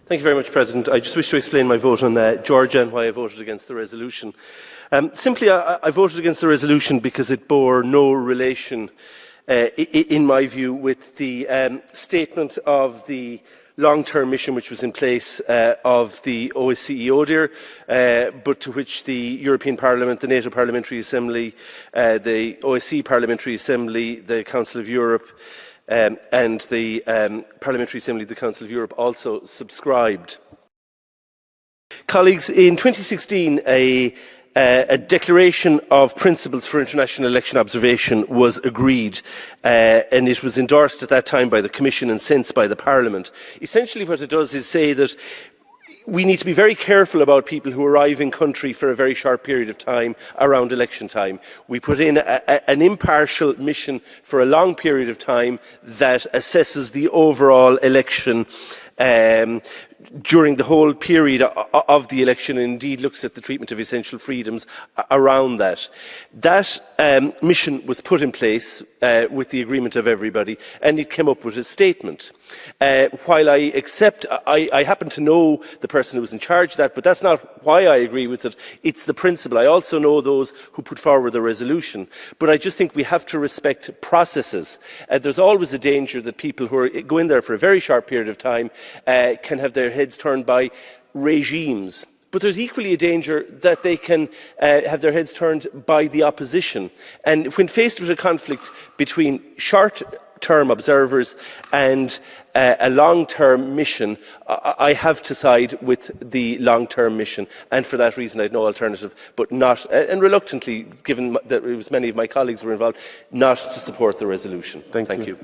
Thank you very much, President. I just wish to explain my vote on Georgia and why I voted against the resolution. Simply, I voted against the resolution because it bore no relation, in my view, with the statement of the long-term mission which was in place of the OSCE ODIHR, but to which the European Parliament, the NATO Parliamentary Assembly, the OSCE Parliamentary Assembly, the Council of Europe, and the Parliamentary Assembly of the Council of Europe also subscribed. Colleagues, in 2016, a declaration of principles for international election observation was agreed, and it was endorsed at that time by the Commission and since by the Parliament. Essentially what it does is say that we need to be very careful about people who arrive in country for a very short period of time around election time. We put in an impartial mission for a long period of time that assesses the overall election during the whole period of the election, and indeed looks at the treatment of essential freedoms around that. That mission was put in place with the agreement of everybody, and it came up with a statement. While I accept, I happen to know the person who was in charge of that, but that's not why I agree with it. It's the principle. I also know those who put forward the resolution. But I just think we have to respect processes. There's always a danger that people who go in there for a very short period of time can have their heads turned by regimes. But there's equally a danger that they can have their heads turned by the opposition. And when faced with a conflict between short-term observers and a long-term mission, I have to side with the long-term mission, and for that reason I had no alternative, but not, and reluctantly, given that it was many of my colleagues were involved, not to support the resolution. Thank you.